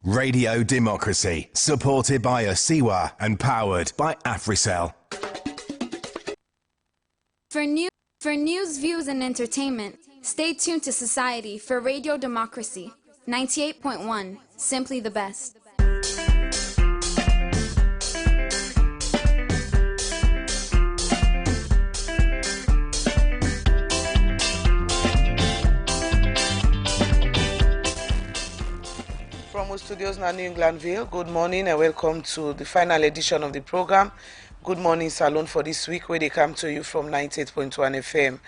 Radio Democracy, supported by Asiwa and powered by Africell. For news, views, and entertainment, stay tuned to Society for Radio Democracy, 98.1, simply the best. From our studios in New Englandville, good morning and welcome to the final edition of the program. Good morning, Salon, for this week where they come to you from 98.1 FM.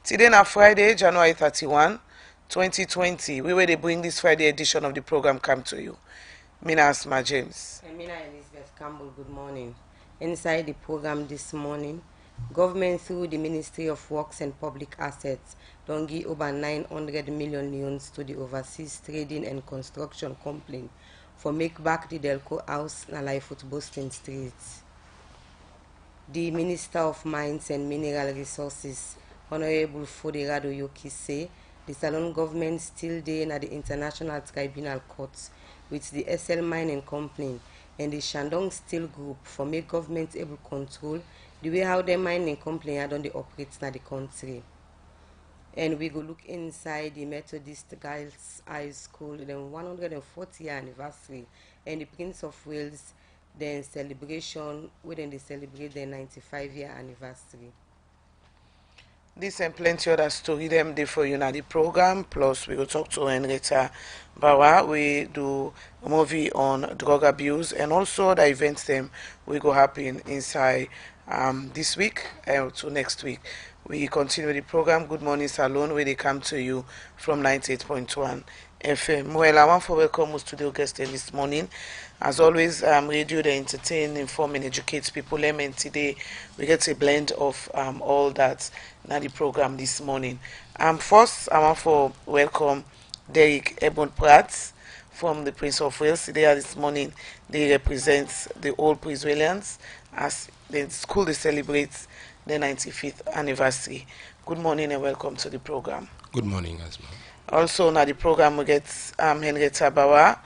Today na Friday, January 31, 2020. We where they bring this Friday edition of the program come to you. Mina Asma James. And Mina Elizabeth Campbell, good morning. Inside the program this morning, government through the Ministry of Works and Public Assets don't give over 900 million loans to the overseas trading and construction company for make back the Delco house na life at Boston Street. The Minister of Mines and Mineral Resources, Honorable Foderado Yoki, say the Salon government still there in the International Tribunal Court with the SL Mining Company and the Shandong Steel Group for make government able control the way how the mining company are done the operates in the country. And we go look inside the Methodist Girls High School, the 140th anniversary, and the Prince of Wales, then celebration, within they celebrate their 95-year anniversary. This and plenty other story them day for you in the program. Plus, we will talk to Henrietta Bawa. We do a movie on drug abuse and also the events them we go happen inside this week to next week. We continue the program. Good morning, Salon, where they come to you from 98.1 FM. Well, I want to welcome our studio guest this morning. As always, radio they entertain, inform, and educate people. And today we get a blend of all that in the program this morning. First, I want to welcome Derek Ebon Pratt from the Prince of Wales. Today this morning they represent the old Prince Williams as the school they celebrate the 95th anniversary. Good morning and welcome to the program. Good morning, Asma. Also, now the program we get Henrietta Bawa,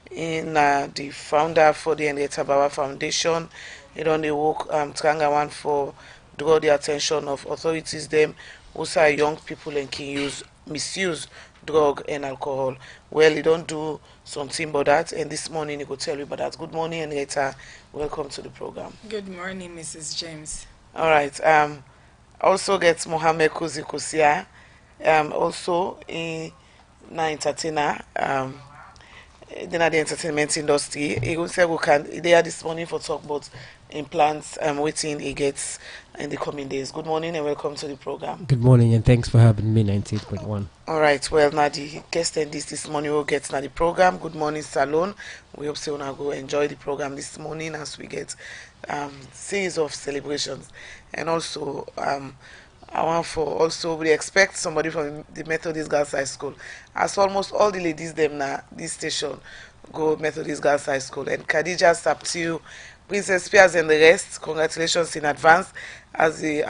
in the founder for the Henrietta Bawa Foundation. It on the work one for draw the attention of authorities them who say young people and can misuse drug and alcohol. Well, you don't do something about that, and this morning he could tell you about that. Good morning, Henrietta. Welcome to the program. Good morning, Mrs. James. All right. Also gets Mohammed Kuzi Kusia. Also in entertainer. The entertainment industry. He will say we can. They are this morning for talk about implants. Waiting he gets in the coming days. Good morning and welcome to the program. Good morning and thanks for having me. 98.1. All right. Well, now the guest and this morning will get now the program. Good morning, Salon. We hope so now go enjoy the program this morning as we get series of celebrations, and also I want for also we expect somebody from the Methodist Girls High School, as almost all the ladies them now this station go Methodist Girls High School, and Khadija Saptiu, Princess Spears and the rest. Congratulations in advance as the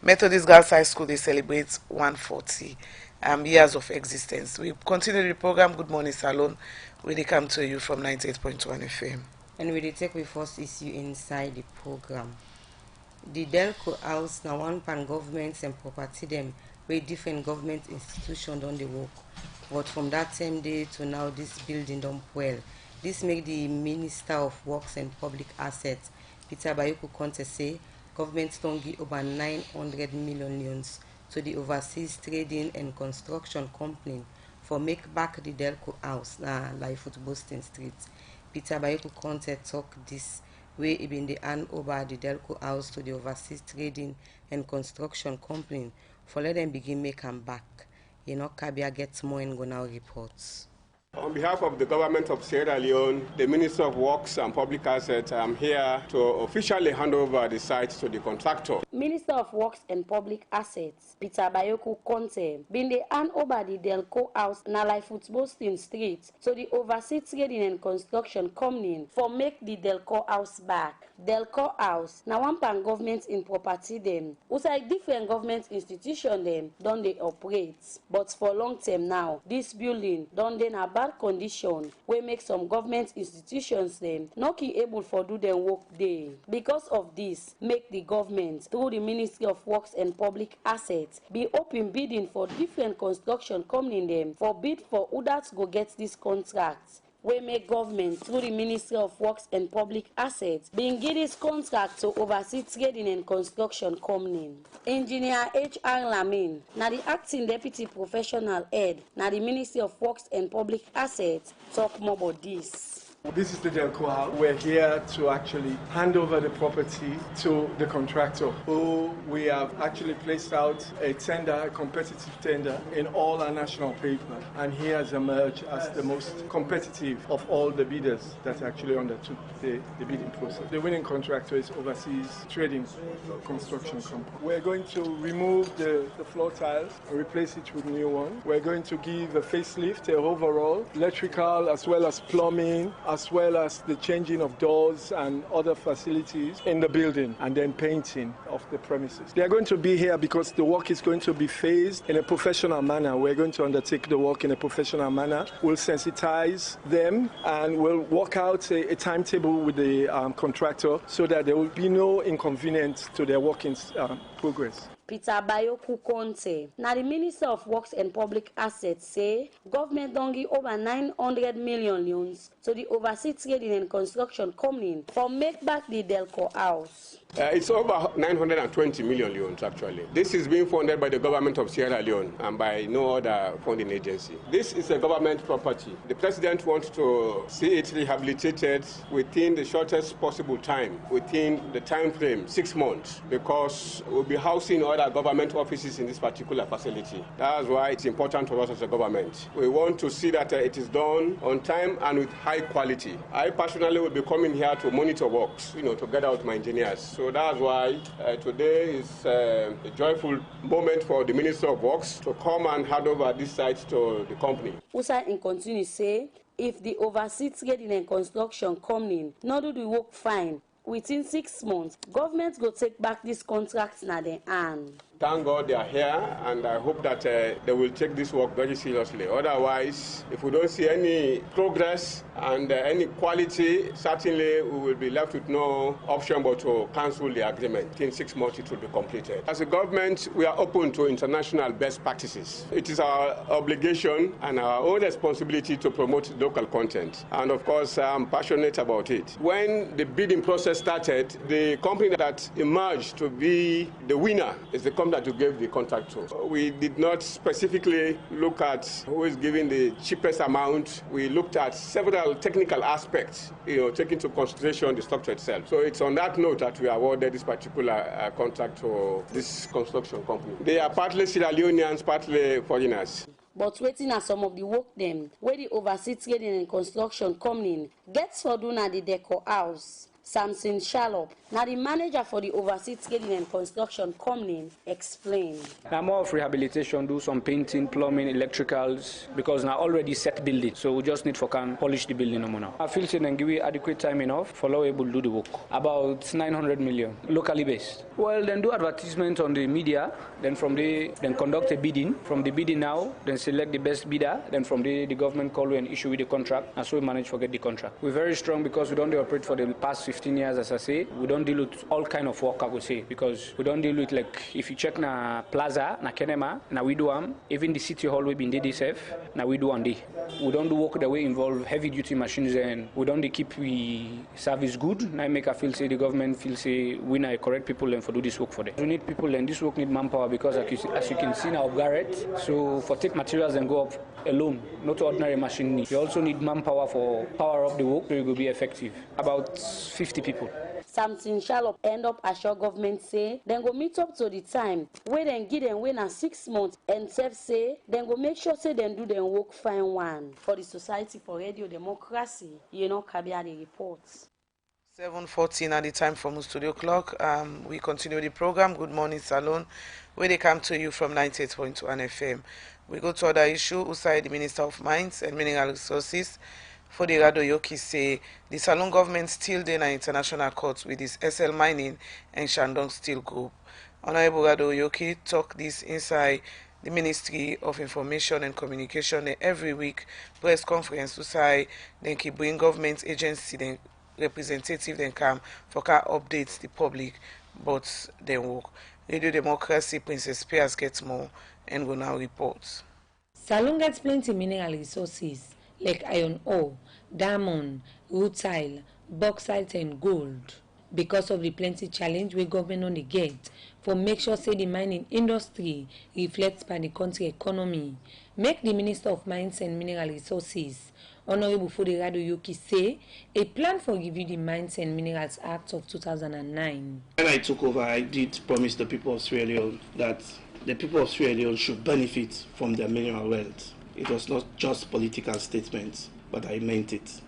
Methodist Girls High School they celebrate 140 years of existence. We continue the program. Good morning, Salon. We come to you from 98.1 FM. And we take we first issue inside the program. The Delco house now one pan governments and property them where different government institutions on the work. But from that same day to now this building done well. This make the Minister of Works and Public Assets, Peter Bayoko Conte, say government don't give over 900 million loans to the overseas trading and construction company for make back the Delco house na life at Boston Street. Peter Bayoko Conte talk this way even the hand over the Delco house to the overseas trading and construction company for let them begin make them back. You know, Kabia gets more and go now reports. On behalf of the government of Sierra Leone, the Minister of Works and Public Assets, I'm here to officially hand over the site to the contractor. Minister of Works and Public Assets, Peter Bayoko Conte, been the hand over the Delco house na life at Boston Street to the overseas trading and construction company for make the Delco house back. Delco house na one pan government in property them. Usai different government institution them don't they operate, but for long term now, this building don't they na bad condition wey make some government institutions dem no able for do dem work dey. Because of this, make the government through the Ministry of Works and Public Assets be open bidding for different construction company dem for bid for who that go get this contract. We make government through the Ministry of Works and Public Assets being give this contract to oversee trading and construction company. Engineer H.R. Lamin, now the acting deputy professional head, now the Ministry of Works and Public Assets, talk more about this. This is the Delco house. We're here to actually hand over the property to the contractor, who we have actually placed out a tender, a competitive tender in all our national paper, and he has emerged as the most competitive of all the bidders that actually undertook the bidding process. The winning contractor is Overseas Trading Construction Company. We're going to remove the floor tiles and replace it with new one. We're going to give a facelift, a overall, electrical as well as plumbing, as well as the changing of doors and other facilities in the building, and then painting of the premises. They are going to be here because the work is going to be phased in a professional manner. We're going to undertake the work in a professional manner. We'll sensitize them and we'll work out a timetable with the contractor so that there will be no inconvenience to their work in progress. Peter Bayoku Conte. Now the Minister of Works and Public Assets say government don't give over 900 million loans to the overseas trading and construction company for make back the Delco house. It's over 920 million loans, actually. This is being funded by the government of Sierra Leone and by no other funding agency. This is a government property. The president wants to see it rehabilitated within the shortest possible time, within the time frame, 6 months, because we'll be housing other government offices in this particular facility. That's why it's important to us as a government. We want to see that it is done on time and with high quality. I personally will be coming here to monitor works, together with my engineers. So that's why today is a joyful moment for the Minister of Works to come and hand over this site to the company. Usa in continue say, if the overseas trading and construction company not do the work fine, within 6 months, government will take back this contract na their hand. Thank God they are here, and I hope that they will take this work very seriously. Otherwise, if we don't see any progress and any quality, certainly we will be left with no option but to cancel the agreement. In 6 months, it will be completed. As a government, we are open to international best practices. It is our obligation and our own responsibility to promote local content. And of course, I'm passionate about it. When the bidding process started, the company that emerged to be the winner is the company that you gave the contract to. We did not specifically look at who is giving the cheapest amount. We looked at several technical aspects, taking into consideration the structure itself. So it's on that note that we awarded this particular contract to this construction company. They are partly Sierra Leoneans, partly foreigners. But waiting at some of the work them, where the overseas trading and construction company gets for doing at the Delco house. Samson Shalop, now the manager for the overseas trading and construction company, explained. Now more of rehabilitation, do some painting, plumbing, electricals, because now already set building, so we just need for can polish the building now. I feel then give you adequate time enough for law able to do the work. About 900 million, locally based. Well, then do advertisement on the media, then from the then conduct a bidding. From the bidding now, then select the best bidder, then from the government call and issue with the contract, and so we manage to get the contract. We're very strong because we don't operate for the past 15 years, as I say. We don't deal with all kind of work, I would say, because we don't deal with, like, if you check na plaza, na kenema, na we do even the city hall we been did safe, na we do we don't do work that way involve heavy duty machines, and we don't keep we service good. Now make I feel say the government feel say we na correct people and for do this work for them. We need people and this work need manpower because as you can see now Garrett, so for take materials and go up alone, not ordinary machine need. You also need manpower for power up the work so it will be effective. About 50 people. Samson Shalop end up assure government say then go meet up to the time where then give them win 6 months and self say then go make sure say then do them work fine one for the Society for Radio Democracy. Kabia the reports. 7:14 at the time from studio clock. We continue the program. Good morning, Salon, where they come to you from 98.1 FM. We go to other issue. Usai, the Minister of Mines and Mineral Resources, for the Rado Yoki, say the Salon government still in an international court with this SL Mining and Shandong Steel Group. Honorable Rado Yoki talk this inside the Ministry of Information and Communication every week press conference to say then keep bring government agency then representative then come for car updates the public, but then work. Radio Democracy Princess Pierce gets more and will now report. Salon gets plenty mineral resources like iron ore, diamond, rutile, bauxite and gold. Because of the plenty challenge we government only get for make sure say the mining industry reflects by the country economy, make the Minister of Mines and Mineral Resources, Honorable Foderado Yoki, say a plan for review the Mines and Minerals Act of 2009. When I took over, I did promise the people of Sierra Leone that the people of Sierra Leone should benefit from their mineral wealth. It was not just political statements, but I meant it.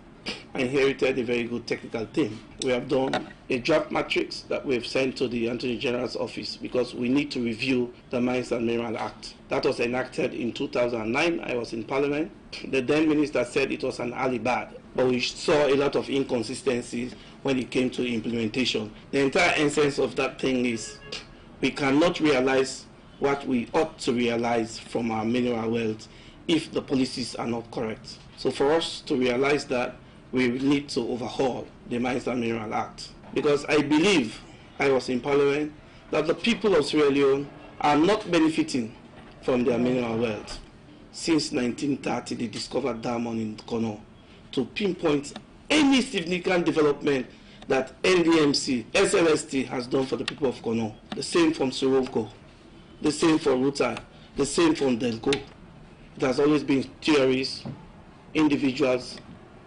I inherited a very good technical team. We have done a draft matrix that we have sent to the Attorney General's office because we need to review the Mines and Mineral Act. That was enacted in 2009. I was in Parliament. The then minister said it was an alibi, but we saw a lot of inconsistencies when it came to implementation. The entire essence of that thing is we cannot realize what we ought to realize from our mineral wealth if the policies are not correct. So for us to realize that, we need to overhaul the Mines and Mineral Act. Because I believe, I was in Parliament, that the people of Sierra Leone are not benefiting from their mineral wealth. Since 1930, they discovered diamond in Kono. To pinpoint any significant development that NDMC, SLST has done for the people of Kono. The same from Sorovco, the same for Ruta, the same from Delco. It has always been theories, individuals,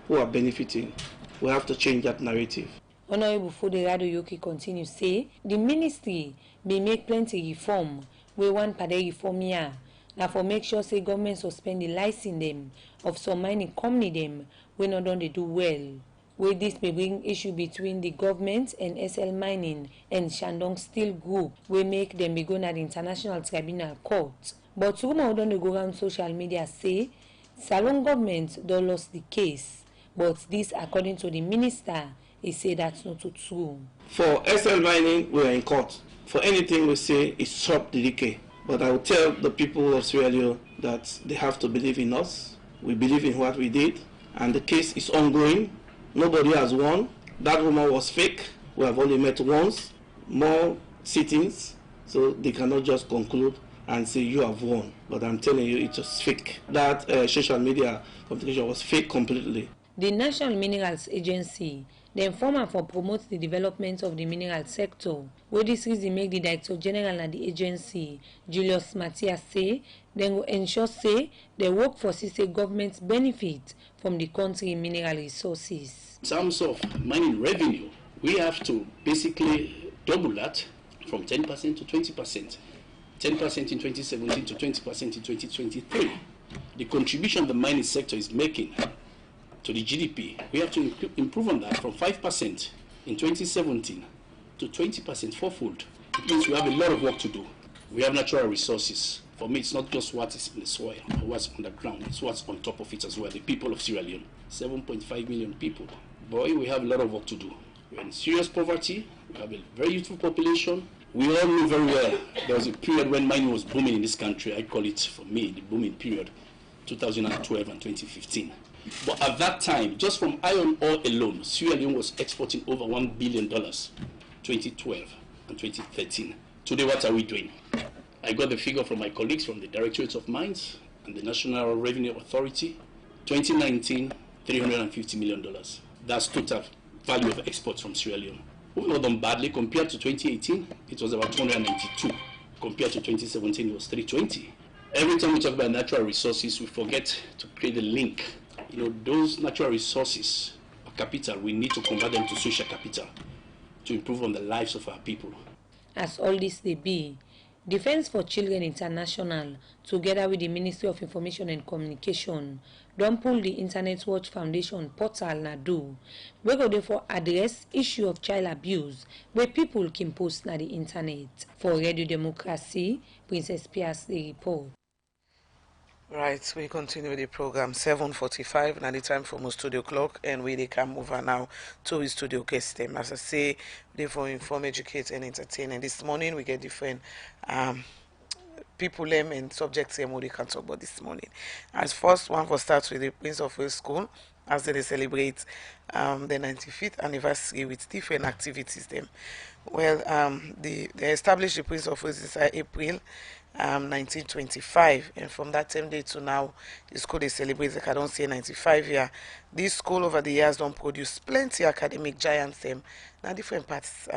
who are benefiting. We have to change that narrative. Honorable Foderado Yoki continues say the ministry may make plenty reform. We want pade reform here. Now for make sure say government suspend the license them of some mining company them we not done they do well. Where this may bring issue between the government and SL Mining and Shandong Steel Group we make them be going at the International Tribunal Court. But rumor don't go around social media say Salon government don't lost the case. But this, according to the minister, he said that's not true. For SL Mining, we are in court. For anything we say, it stopped the decay. But I will tell the people of Sierra Leone that they have to believe in us. We believe in what we did. And the case is ongoing. Nobody has won. That rumor was fake. We have only met once. More sittings. So they cannot just conclude and say you have won. But I'm telling you, it was fake. That social media communication was fake completely. The National Minerals Agency, the informer for promote the development of the mineral sector, where this is make the Director General of the agency, Julius Matias, say, then will ensure say the workforce say government benefit from the country mineral resources. In terms of mining revenue, we have to basically double that from 10% to 20%. 10% in 2017 to 20% in 2023. The contribution the mining sector is making to the GDP, we have to improve on that from 5% in 2017 to 20% fourfold. It means we have a lot of work to do. We have natural resources. For me, it's not just what is in the soil or what's underground, it's what's on top of it as well. The people of Sierra Leone, 7.5 million people. Boy, we have a lot of work to do. We're in serious poverty, we have a very youthful population. We all know very well there was a period when mining was booming in this country. I call it, for me, the booming period, 2012 and 2015. But at that time, just from iron ore alone, Sierra Leone was exporting over $1 billion, 2012 and 2013. Today, what are we doing? I got the figure from my colleagues from the Directorate of Mines and the National Revenue Authority. 2019, $350 million. That's total value of exports from Sierra Leone. We've not done badly. Compared to 2018, it was about 292. Compared to 2017, it was 320. Every time we talk about natural resources, we forget to create a link. You know, those natural resources or capital, we need to convert them to social capital to improve on the lives of our people. As all this they be, Defense for Children International, together with the Ministry of Information and Communication, don't pull the Internet Watch Foundation portal Nadu. We go therefore address issue of child abuse where people can post na the internet. For Radio Democracy, Princess Pierce the report. Right, we continue with the program. 7:45, now the time for my studio clock, and we they come over now to his studio guest them. As I say, they for inform, educate, and entertain. And this morning we get different people and subjects what they can talk about this morning. As first one for start with the Prince of Wales School as they celebrate the 95th anniversary with different activities them. Well, they established the Prince of Wales in April 1925, and from that time day to now, the school they celebrate, like I don't say 95 year. This school over the years don't produce plenty academic giants them, now different parts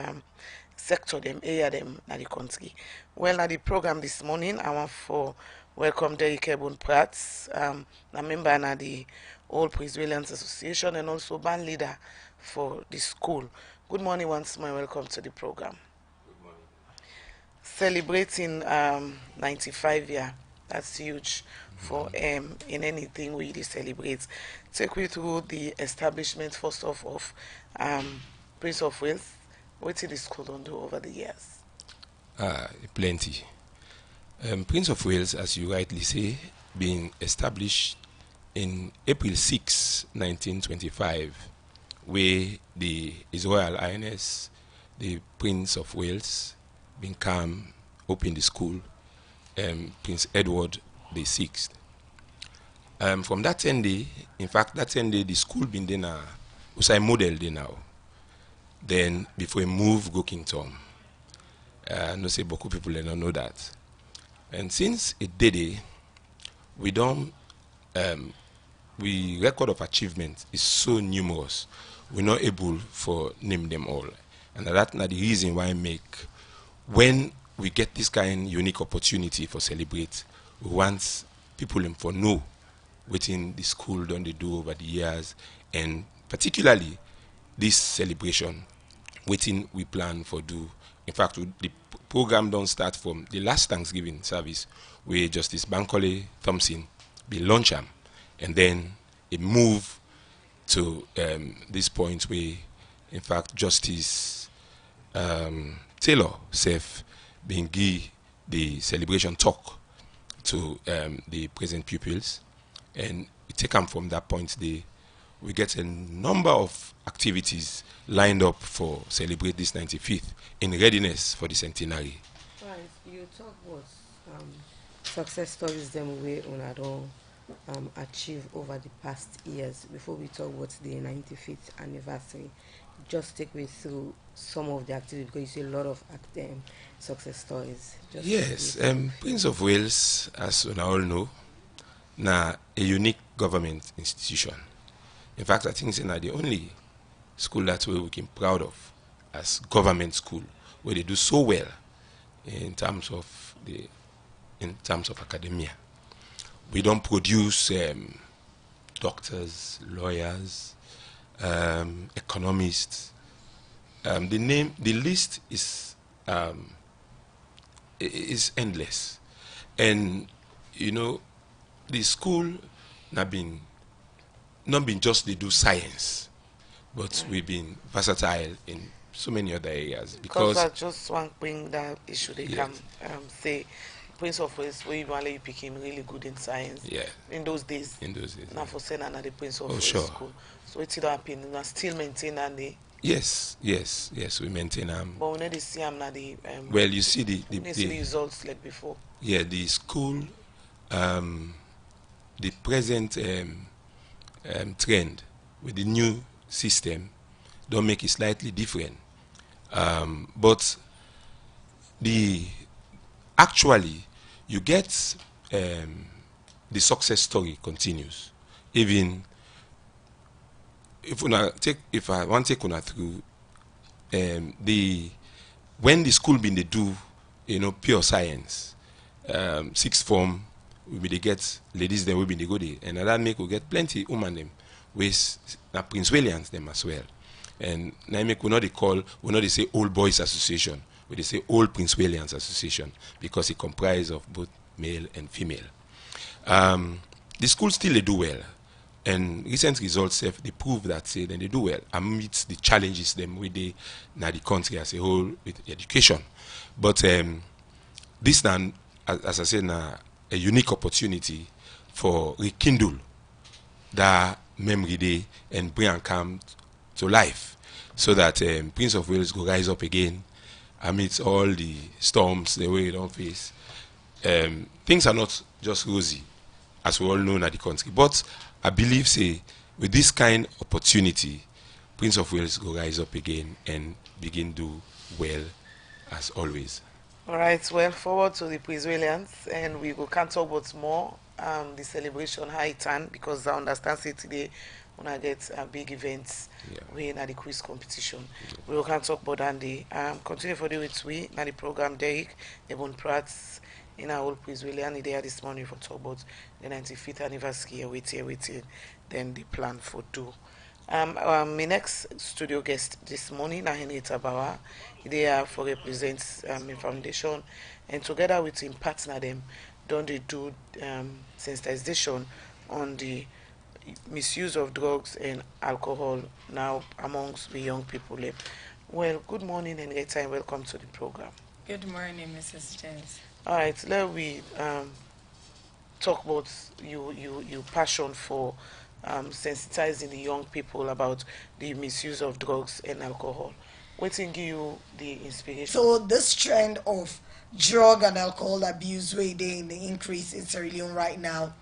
sector them, area them na the country. Well, na the program this morning, I want for welcome Derek Pratt, a member na the Old Prince Williams Association and also band leader for the school. Good morning once more, welcome to the program. Good morning. Celebrating 95 year, that's huge for in anything we celebrate. Take me through the establishment first off of Prince of Wales. What did the school don't do over the years? Plenty. Prince of Wales, as you rightly say, being established in April 6, 1925, where His Royal Highness, the Prince of Wales, been come open the school, Prince Edward the Sixth. From that 10 day, in fact, that 10 day, the school been there now, was a model there now. Then before we move go Kingdom, no say beaucoup people don't know that. And since it did it, we don't we record of achievement is so numerous, we're not able for name them all. And that's not the reason why I make when we get this kind of unique opportunity for celebrate, we want people for know within the school done they do over the years, and particularly this celebration waiting we plan for do. In fact, the program don't start from the last Thanksgiving service where Justice Bankole Thompson be launch them, and then it move to this point where, in fact, Justice Taylor Seth being give the celebration talk to the present pupils, and we take them from that point. We get a number of activities lined up for celebrate this 95th in readiness for the centenary. Right, you talk about success stories them way on at all achieve over the past years. Before we talk about the 95th anniversary, just take me through some of the activities, because you see a lot of success stories. Just yes, Prince of Wales, as we all know, now a unique government institution. In fact, I think it's the only school that we can proud of as government school, where they do so well in terms of academia. We don't produce doctors, lawyers, economists. The list is endless, and you know, the school not been just they do science, but we've been versatile in so many other areas. Because that's just one thing that issue they can say. Prince of Wales, where you became really good in science. Yeah. In those days. Now for saying another Prince of Wales school. So it's not happening. We still maintain and the. Yes, we maintain but we need to see now the. Well, you see the results like before. Yeah, the school, the present trend with the new system don't make it slightly different, but actually you get the success story continues. Even if I want to take una through when the school been they do pure science, sixth form we be they get ladies them we be they go there, and that make we get plenty women them with Prince Williams them as well. And now make we not they say Old Boys Association, we they say Old Prince Williams Association, because it comprises of both male and female. The school still they do well, and recent results have they prove that say then they do well amidst the challenges them with the country as a whole with education. But this now, as I said, now a unique opportunity for rekindle that memory day and bring and come to life, so that Prince of Wales go rise up again amidst all the storms the way you don't face. things are not just rosy, as we all know in the country. But I believe, say, with this kind of opportunity, Prince of Wales will rise up again and begin do well as always. All right, well, forward to the Prince Williams, and we can talk about more the celebration how it turn, because I understand say today when I get big events, we in the quiz competition. We will can talk about that day. Continue for the weeks we na the program Derek, Ebon Prats in our old Prince William there this morning for talk about the 95th anniversary waiting, then the plan for do. My next studio guest this morning, Henrietta Bawa, they are for represents my foundation, and together with him partner them, don't they do sensitization on the misuse of drugs and alcohol now amongst the young people. Well, good morning, Henrietta, and welcome to the program. Good morning, Mrs. James. All right, let we talk about your passion for sensitizing the young people about the misuse of drugs and alcohol. What give you the inspiration? So this trend of drug and alcohol abuse way they in the increase in Sierra Leone right now,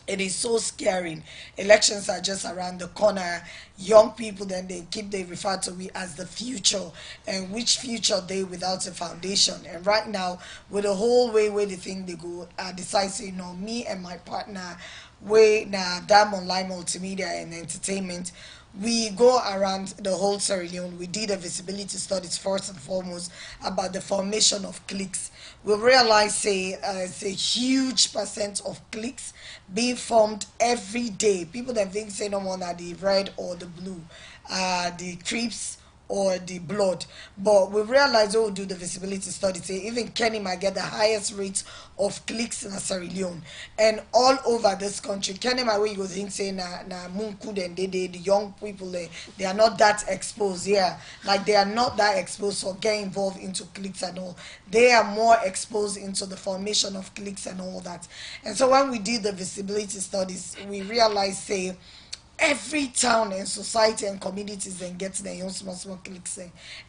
it is so scary. Elections are just around the corner. Young people, then they refer to me as the future, and which future they without a foundation. And right now, with the whole way where they think they go, decide say, me and my partner, we na Dam Online Multimedia and Entertainment, we go around the whole Sierra Leone. We did a visibility studies first and foremost about the formation of cliques. We realize say it's a huge percent of cliques being formed every day. People that think say no more than the red or the blue, the creeps or the blood. But we realize when we do the visibility study, say even Kenny might get the highest rates of clicks in Sierra Leone. And all over this country, Kenny might where you go think say na Munkud and the young people they are not that exposed, like they are not that exposed or get involved into cliques and all. They are more exposed into the formation of cliques and all that. And so when we did the visibility studies, we realized say every town and society and communities then get their own small cliques,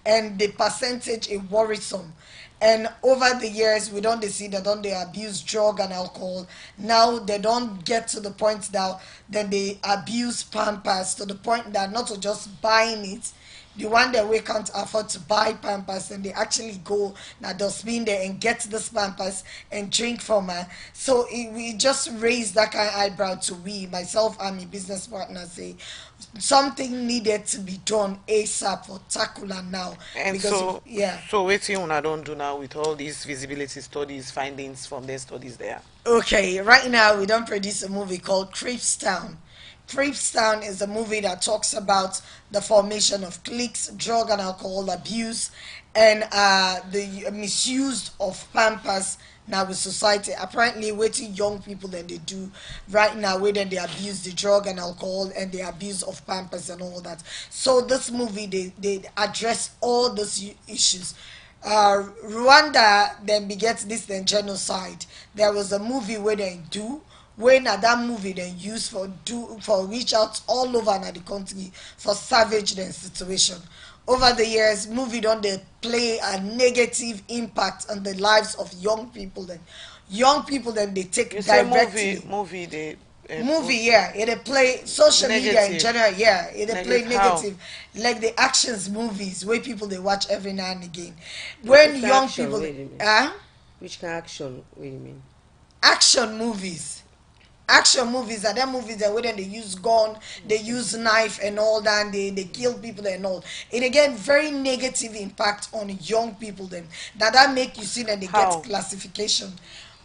and the percentage is worrisome. And over the years we don't see that don't they abuse drug and alcohol. Now they don't get to the point that then they abuse pampers to the point that not to just buying it, the one that we can't afford to buy pampers, and they actually go now dustbin there and get this pampers and drink from her. So we just raised that kind of eyebrow to we, myself and my business partner, say something needed to be done ASAP for Takula now. And because so, yeah. So waiting on I don't do now with all these visibility studies, findings from their studies there. Okay, right now we don't produce a movie called Creepstown. Creepstown is a movie that talks about the formation of cliques, drug and alcohol abuse, and the misuse of pampers now with society. Apparently, waiting young people than they do right now, where then they abuse the drug and alcohol and the abuse of pampers and all that. So this movie, they address all those issues. Rwanda then begets this then genocide. There was a movie where they do when that movie then used for reach out all over the country for savage then situation. Over the years, movie don't they play a negative impact on the lives of young people. Then young people then they take you directly. Say movie they movie it play social media in general, it play negative, like the actions movies where people they watch every now and again. When which young action, people which kind of action what do you mean? Action movies are them movies that when they use gun, they use knife and all that, and they kill people and all. It again very negative impact on young people then. That make you see that they get classification.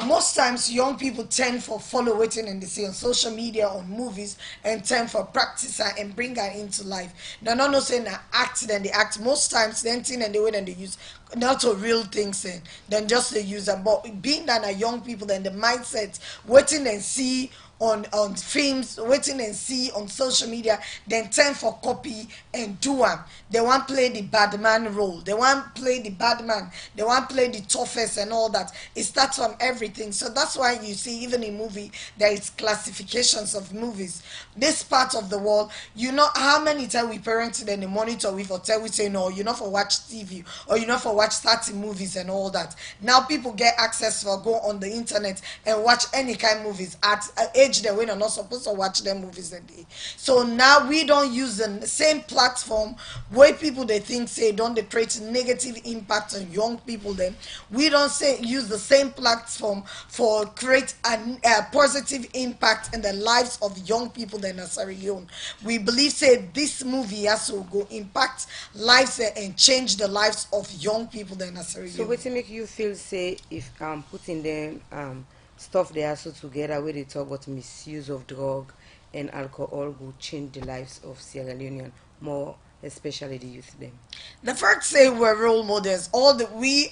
Most times young people tend for follow waiting and they see on social media, on movies, and tend for practice her and bring her into life. They're not saying that act, then they act. Most times then thing and the way then they use not a real things then just they use them. But being that are young people then the mindset waiting and see on films, waiting and see on social media, then turn for copy and do am. They want play the bad man role. They want play the bad man. They want play the toughest and all that. It starts on everything. So that's why you see even in movie there is classifications of movies. This part of the world, you know how many times we parents then the monitor we for tell we say no, you not for watch TV or you not for watch starting movies and all that. Now people get access for go on the internet and watch any kind of movies at age they when are not supposed to watch them movies a day. So now we don't use the same platform where people they think say don't they create negative impact on young people. Then we don't say use the same platform for create a positive impact in the lives of young people than a Sierra Leone. We believe say this movie has to go impact lives and change the lives of young people than a Sierra Leone. So what make you feel say if putting them stuff they also together where they talk about misuse of drug and alcohol will change the lives of Sierra Leonean, more especially the youth them? The first say we're role models. All that we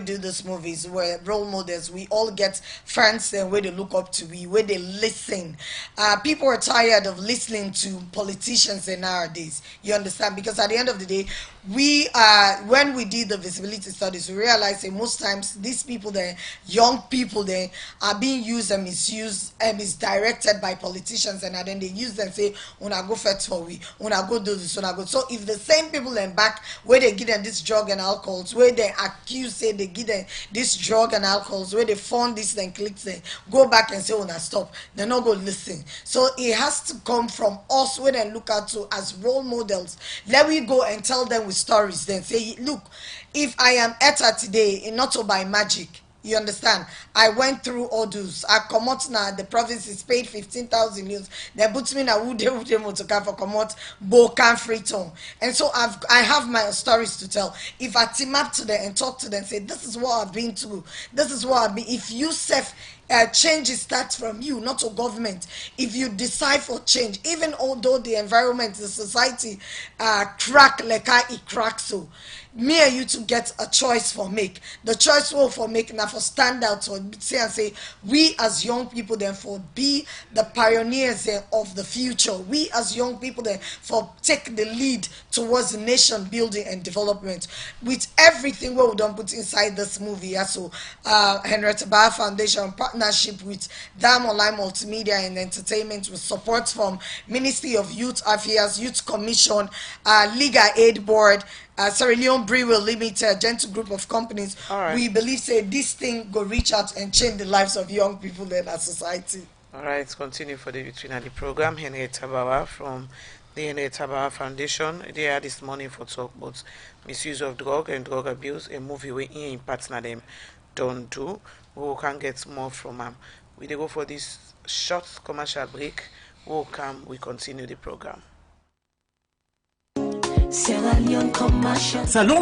do these movies, we're role models. We all get friends and where they look up to we, where they listen. People are tired of listening to politicians in nowadays. You understand? Because at the end of the day, we when we did the visibility studies, we realized that most times these people there, young people there, are being used and misused and misdirected by politicians, and then they use them say, "Una go fetch for we, una go do this, una go." So if the same people in back where they give them this drug and alcohols, where they accuse say they give them this drug and alcohols, where they fund this and click them, go back and say, "Una stop," they're not going to listen. So it has to come from us where they look at to as role models. Let we go and tell them with stories, then say, look, if I am Etta today, not by magic, you understand, I went through all those. I come out now, the province is paid 15,000 euros. They put me now, would they motor for come out, Bokan Freetown. And so I have my stories to tell. If I team up to them and talk to them, say, this is what I've been through, this is what I've been, if you self change starts from you, not a government. If you decide for change, even although the environment, the society crack like it cracks, so me and you to get a choice for make. The choice will for make now for stand out or say and say we as young people then for be the pioneers of the future. We as young people then for take the lead towards the nation building and development with everything what we don't put inside this movie. Yeah, so Henrietta Bar Foundation partnership with Dam Online Multimedia and Entertainment with support from Ministry of Youth Affairs, Youth Commission, Legal Aid Board, Sierra Leone Brewer Limited, gentle group of companies. Right. We believe say this thing go reach out and change the lives of young people in our society. All right, continue for the between the program. Henrietta Bawa from the Henrietta Bawa Foundation. They are this morning for talk about misuse of drug and drug abuse, a movie we in partner them don't do. We can get more from them. We go for this short commercial break. We'll come, we continue the program. Salon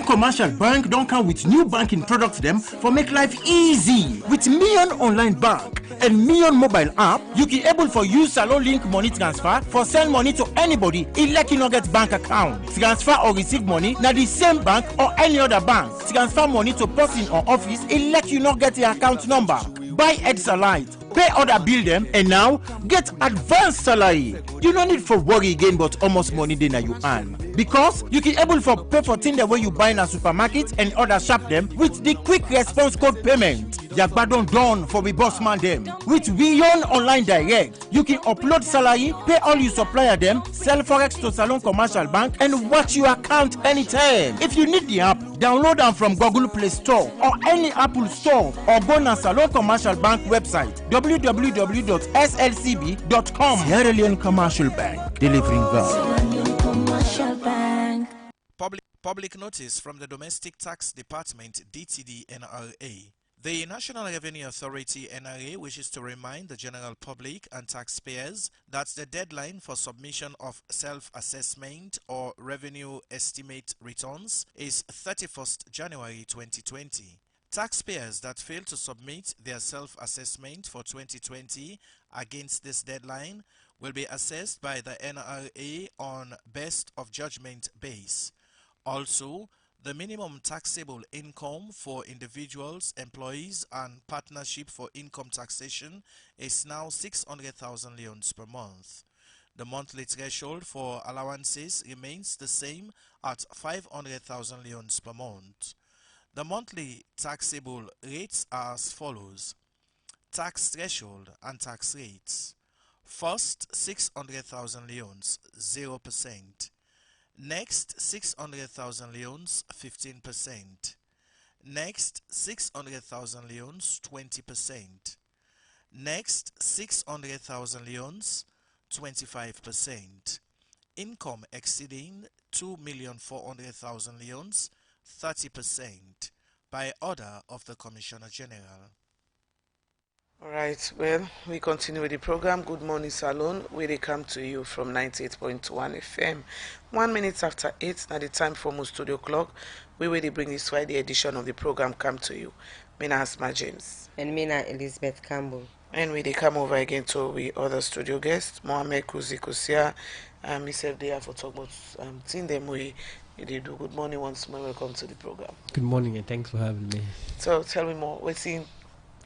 Commercial Bank don't come with new banking products them for make life easy. With Million Online Bank and Million Mobile app, you can able for use Salon Link money transfer for send money to anybody elect you not get bank account. Transfer or receive money na the same bank or any other bank. Transfer money to person or office elect you not get the account number. Buy Ed-Salite, pay other bill them, and now get advanced salary. You don't need for worry again but almost money then you earn. Because you can able for pay for things the way you buy in a supermarket and other shop them with the quick response code payment. Yagbadon done for the boss man them. With Beyond Online Direct, you can upload salary, pay all you supplier them, sell forex to Salon Commercial Bank, and watch your account anytime. If you need the app, download them from Google Play Store or any Apple Store, or go to Salon Commercial Bank website www.slcb.com. Sierra Leone Commercial Bank, delivering value. Public notice from the Domestic Tax Department DTD NRA. The National Revenue Authority NRA wishes to remind the general public and taxpayers that the deadline for submission of self-assessment or revenue estimate returns is 31st January 2020. Taxpayers that fail to submit their self-assessment for 2020 against this deadline will be assessed by the NRA on best of judgment base. Also, The minimum taxable income for individuals, employees, and partnership for income taxation is now 600,000 leones per month. The monthly threshold for allowances remains the same at 500,000 leones per month. The monthly taxable rates are as follows: tax threshold and tax rates. First, 600,000 leones, 0%. Next, 600,000 leones, 15%. Next, 600,000 leones, 20%. Next, 600,000 leones, 25%. Income exceeding 2,400,000 leones, 30%, by order of the Commissioner General. All right, well, we continue with the program. Good morning, Salon, where they come to you from 98.1 FM. 1 minute after 8, now the time for most studio clock. We will bring this Friday edition of the program come to you. Mina Asma James. And Mina Elizabeth Campbell. And we they come over again to we other studio guests, Mohamed Kuzi Kusia, myself there for talk about seeing them we they do. Good morning once more. Welcome to the program. Good morning and thanks for having me. So tell me more. What's in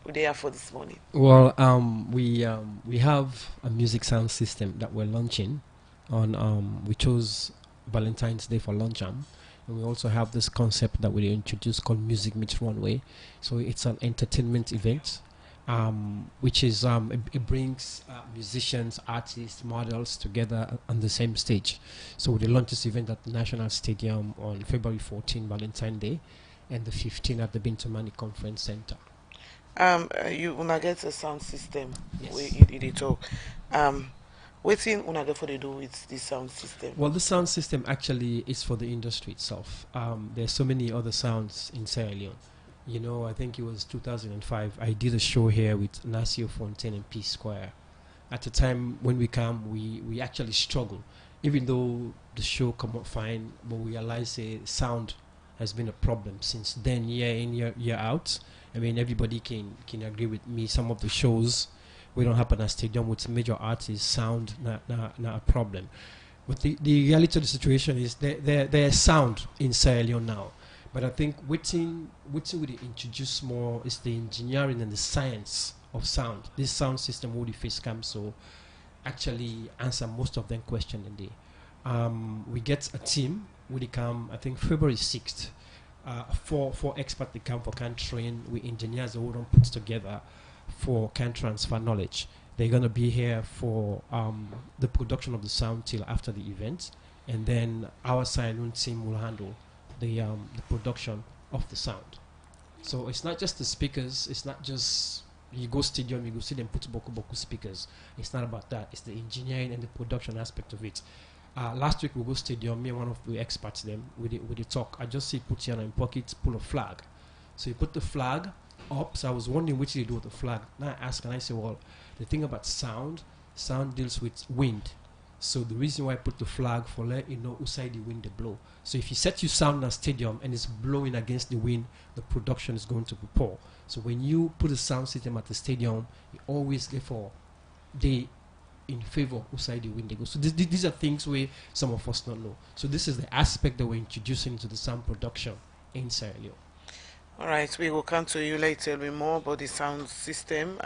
there for this morning? Well, we have a music sound system that we're launching on. We chose Valentine's Day for launch, and we also have this concept that we introduced called Music Meets Runway. So it's an entertainment event, which is it brings musicians, artists, models together on the same stage. So we launch this event at the National Stadium on February 14, Valentine's Day, and the 15th at the Bintamani Conference Center. You wanna get a sound system. Yes. We talk. What's in una get for they do with this sound system? Well, the sound system actually is for the industry itself. There's so many other sounds in Sierra Leone. You know, I think it was 2005. I did a show here with Nasio Fontaine and P Square. At the time when we come, we actually struggle, even though the show come out fine. But we realize sound has been a problem since then, year in year out. I mean, everybody can agree with me. Some of the shows we don't happen at stadium with major artists, sound not a problem. But the reality of the situation is there's sound in Sierra Leone now. But I think what we introduce more is the engineering and the science of sound. This sound system will face come so actually answer most of them question in there. We get a team will come, I think February 6th. Four experts they come for can train. We engineers who don't put together for can transfer knowledge. They're gonna be here for the production of the sound till after the event, and then our Saloon team will handle the production of the sound. So it's not just the speakers. It's not just you go stadium, you go see them put boku speakers. It's not about that. It's the engineering and the production aspect of it. Last week we go stadium, me and one of the experts them with the talk. I just see put here in pocket, pull a flag. So you put the flag up. So I was wondering which they do with the flag. Now I ask and I say, well, the thing about sound deals with wind. So the reason why I put the flag for let you know whose side the wind they blow. So if you set your sound in a stadium and it's blowing against the wind, the production is going to be poor. So when you put a sound system at the stadium, you always get for the in favor of side the wind they go. So these are things where some of us don't know. So this is the aspect that we're introducing to the sound production in Sierra Leone. All right, we will come to you later. Tell me more about the sound system.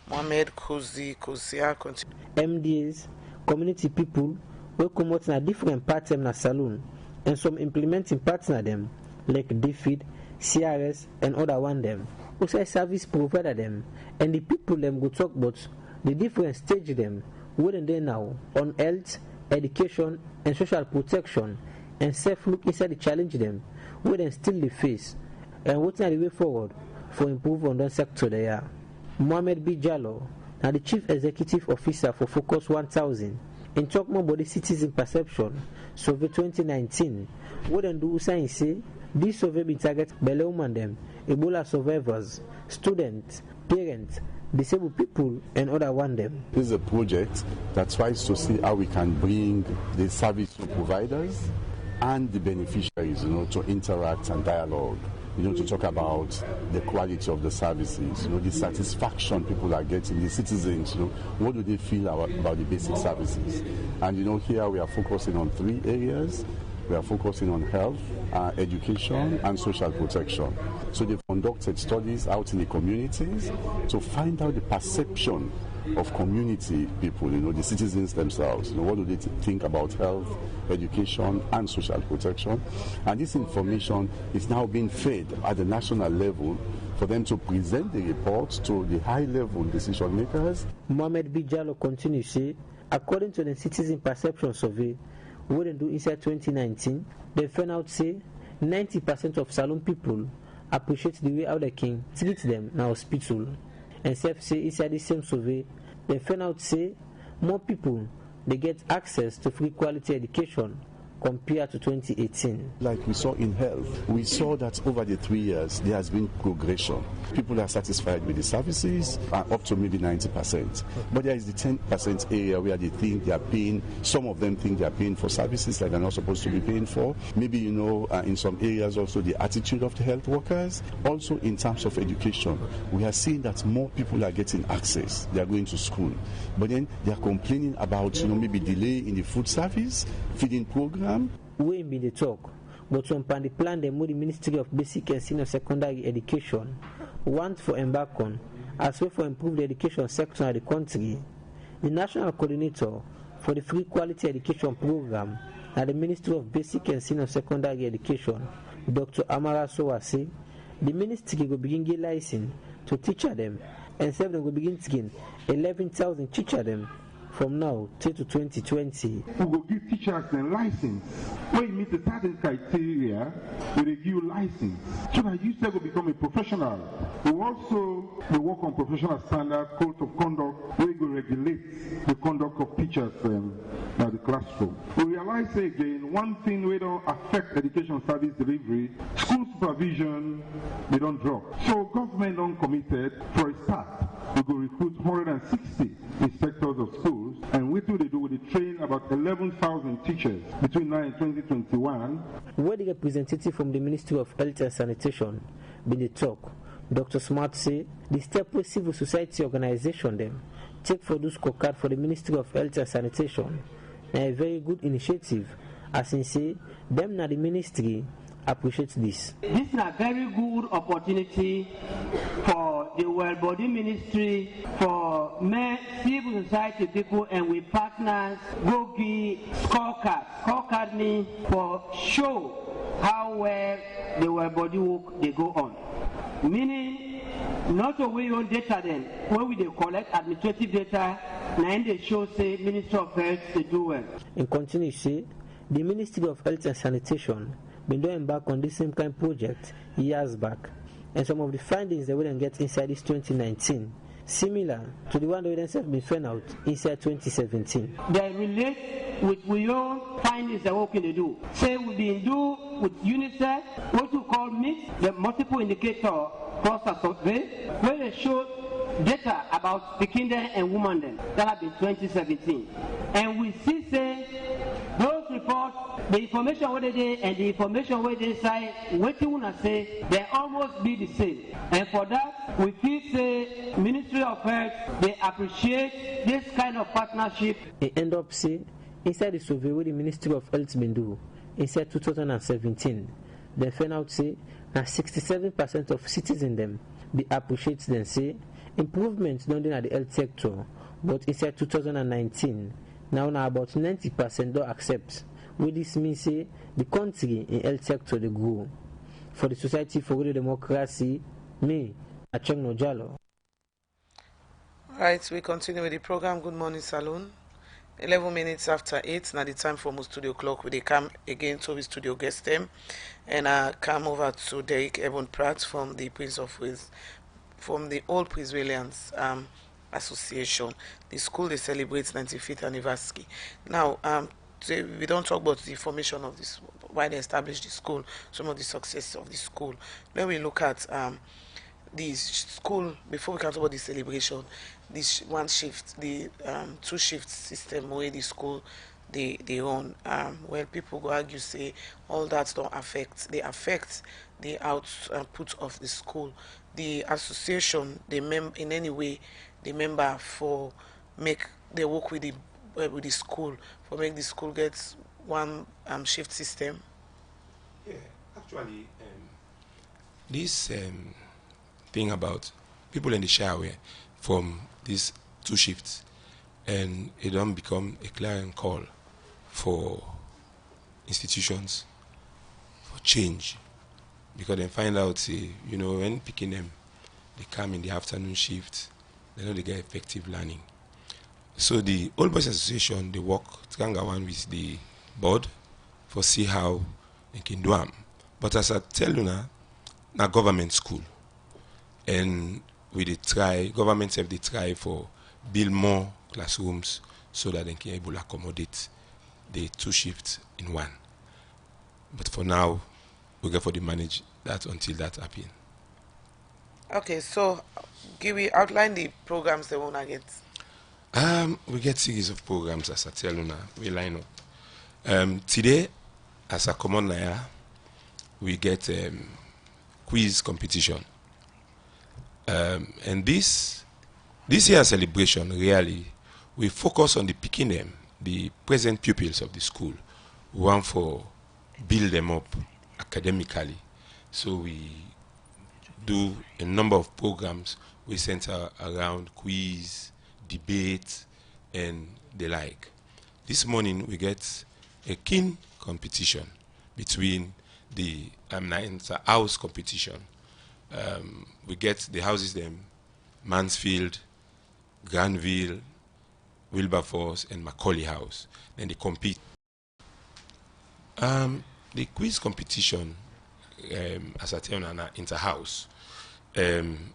Mohamed Kusia. MDs, community people, will come out in a different pattern na saloon, and some implementing partner them like DFID, CRS, and other one them. Who say service provider them, and the people them go talk about the different stage them wouldn't they now on health, education, and social protection, and self look inside the challenge them, wouldn't still the face, and what's the way forward for improve on that sector they are. Mohamed B. Jallo, now the Chief Executive Officer for Focus 1000, in talk more about the citizen perception survey 2019, wouldn't do say this survey be target Beleuman them, Ebola survivors, students, parents, disabled people, and other one them. This is a project that tries to see how we can bring the service providers and the beneficiaries, to interact and dialogue, to talk about the quality of the services, the satisfaction people are getting, the citizens, what do they feel about the basic services. And, here we are focusing on 3 areas. we are focusing on health, education, and social protection. So they've conducted studies out in the communities to find out the perception of community people, the citizens themselves. What do they think about health, education, and social protection? And this information is now being fed at the national level for them to present the report to the high-level decision makers. Mohamed Bijalo continues to say, according to the Citizen Perception Survey, what they do inside 2019, they found out say 90% of Salone people appreciate the way how the king treats them in hospital. And self say inside the same survey, they found out say more people they get access to free quality education compared to 2018. Like we saw in health, we saw that over the 3 years there has been progression. People are satisfied with the services, up to maybe 90%. But there is the 10% area where they think they are paying, some of them think they are paying for services that they're not supposed to be paying for. Maybe, in some areas also the attitude of the health workers. Also in terms of education, we are seeing that more people are getting access. They are going to school. But then they are complaining about, maybe delay in the food service, feeding program. We be the talk, but some pan the plan the Ministry of Basic and Senior Secondary Education want for embark on as well for improve the education sector of the country. The national coordinator for the free quality education program at the Ministry of Basic and Senior Secondary Education, Dr. Amara Sowa, say the ministry will begin get license to teach them and some them will begin to gain 11,000 teacher them from now till to 2020. We will give teachers a license. When you meet the certain criteria, we will give you license. So that you will become a professional. We also work on professional standard, code of conduct, where we regulate the conduct of teachers at the classroom. We realize again, one thing we don't affect education service delivery, school supervision, they don't drop. So government don't committed for a start. We will recruit 160 inspectors of schools, and what do they do? They train about 11,000 teachers between now and 2021. Where the representative from the Ministry of Health and Sanitation been the talk, Dr. Smart say the step where civil society organization them take for those scorecard for the Ministry of Health and Sanitation a very good initiative, as in say them na the ministry appreciate this. This is a very good opportunity for the well-body ministry, for civil society people, and with partners go give scorecard. Scorecard means for show how well the well-body work they go on. Meaning, not only your data then, when we they collect administrative data, now they show say Ministry of Health they do well. In continue say, the Ministry of Health and Sanitation been doing back on this same kind of project years back, and some of the findings they wouldn't get inside this 2019 similar to the one that we have been found out inside 2017. They relate with your findings that what can they do. Say we been do with UNICEF what you call MIX, the multiple indicator process survey, where they show data about Pekin and women then. That have been 2017, and we see say those reports, the information where they did and the information where they say, what you wanna say, they almost be the same. And for that, we feel say Ministry of Health, they appreciate this kind of partnership. It end up say inside the survey where the Ministry of Health been do inside 2017, they found out say that 67% of citizens them they appreciate them say improvements done in the health sector, but inside 2019. Now about 90% don't accept. What this means say the country in health sector they grow. For the Society for Real Democracy, me, Acheng Nojalo. Right, we continue with the program. Good morning, Salon. 11 minutes after 8, now the time for my studio clock. We come again to the studio guest them, and I come over to Derek Ebon Pratt from the Prince of Wales, from the Old Prince Williams Association. The school they celebrate 95th anniversary. Now, we don't talk about the formation of this, why they established the school, some of the success of the school. Then we look at the school, before we can talk about the celebration, this one shift, the two shift system where the school they own, where people go argue say all that don't affect, they affect the output of the school. The association, they in any way, the member for make they work with the school, for make the school get one shift system? Yeah, actually, this thing about people in the shower from these 2 shifts, and it don't become a clarion call for institutions for change, because they find out, when picking them, they come in the afternoon shift, they know they get effective learning. So the Old Boys Association, they work one with the board for see how they can do them. But as I tell you now government school, and we dey try, government have they try for build more classrooms so that they can able to accommodate the 2 shifts in one. But for now, we get for the manage that until that happen. Okay, so can we outline the programs they wanna get? We get series of programs, as I tell you now, we line up. Today, as a common layer, we get quiz competition. And this year celebration, really, we focus on the picking them, the present pupils of the school. We want for build them up academically. So we do a number of programs. We center around quiz, debate, and the like. This morning we get a keen competition between the it's a house competition. We get the houses them Mansfield, Granville, Wilberforce, and Macaulay House. Then they compete. The quiz competition, as I tell you now, inter-house. Then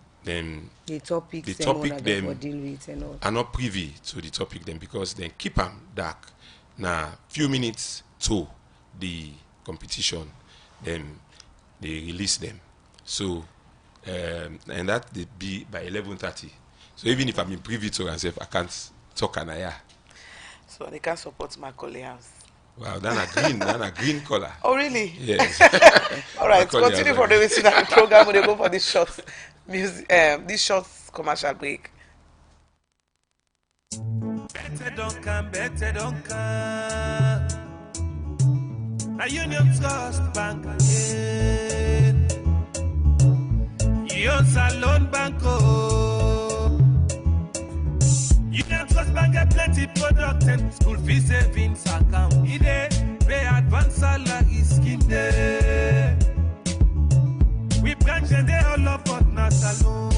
the topics them deal with and all. are not privy to the topic them because they keep them dark. Now, few minutes to the competition, then they release them. So, and that they be by 11:30. So even if I'm in privy to myself, I can't talk and I. So they can support Macaulay House. Wow, that's a green color. Oh, really? Yes. All right, continue for the rest of the program. We'll go for this short commercial break. Better don't come. A Union Trust Bank again. Union Salon Banco. Union Trust Bank get plenty product and school fees savings account. Pay advance salary scheme there. We branch and they all up on our salon.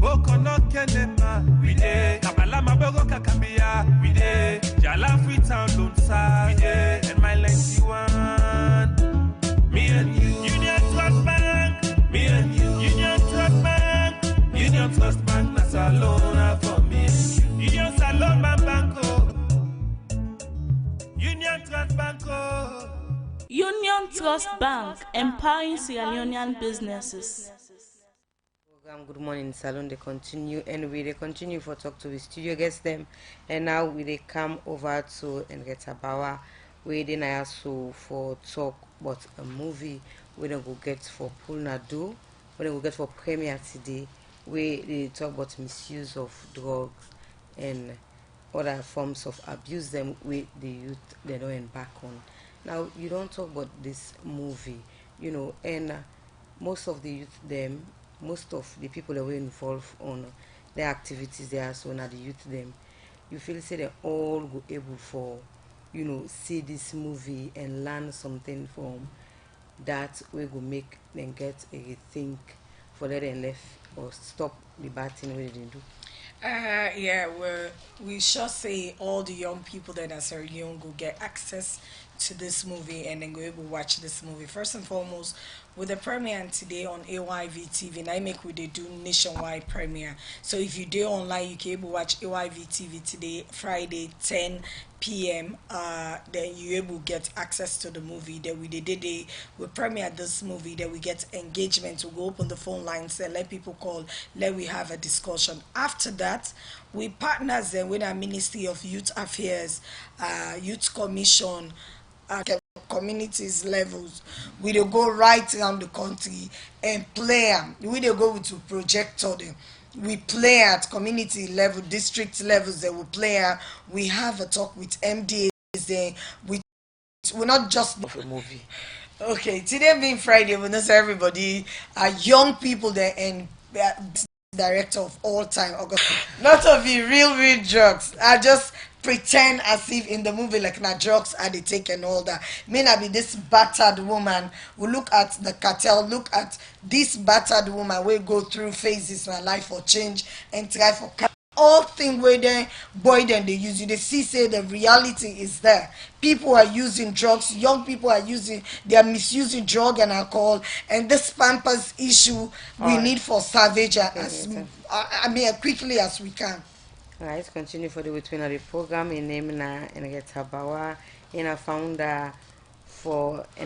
Bokono kenema, we dey. Kabala mabogo kakambia, we dey. Jala Freetown loan sa, we dey. And my lengthy one, me and you. Union Trust Bank, me and you. Union Trust Bank, Union Trust Bank na salon for me and you. Union Salon Banco, Union Trust Banco. Union Trust Bank, empowering Sierra Leonean businesses. Good morning, Salon. They continue, and they continue for talk to the studio guests them, and now they come over to Henrietta Bawa, where they now so for talk about a movie we don't go get for Pulnado, we don't go get for premiere today, where they talk about misuse of drugs and other forms of abuse them with the youth they don't embark on. Now you don't talk about this movie, and most of the youth them. Most of the people that were involved on their activities there, so now the youth them, you feel say they all go able for, see this movie and learn something from that we go make them get a think for let them left or stop the bad thing what they do. We should say all the young people that are Sierra Leone go get access to this movie and then go able to watch this movie. First and foremost, with the premiere today on AYV TV, and I make we they do nationwide premiere. So if you do online, you can able to watch AYV TV today, Friday, 10 p.m. Then you able to get access to the movie. Then we premiere this movie. Then we get engagement to go open the phone lines and let people call. Let we have a discussion. After that, we partners then with our Ministry of Youth Affairs, Youth Commission, communities levels. We dey go right around the country and play am. We dey go with a projector them. We play at community level, district levels. They will play. We have a talk with MDAs there. We're not just of a movie. okay. Today being Friday, we know everybody are young people there and director of all time. August. Not of the real drugs. I just pretend as if in the movie like na drugs are they take and all that. May not be this battered woman. We look at the cartel, look at this battered woman will go through phases in her life for change and try for all thing where then boy then they use you. They see say the reality is there. People are using drugs, young people are using, they are misusing drug and alcohol, and this pampers issue we need for savage as quickly as we can. Alright, continue for the between of the program in name na and get Bawa in a founder for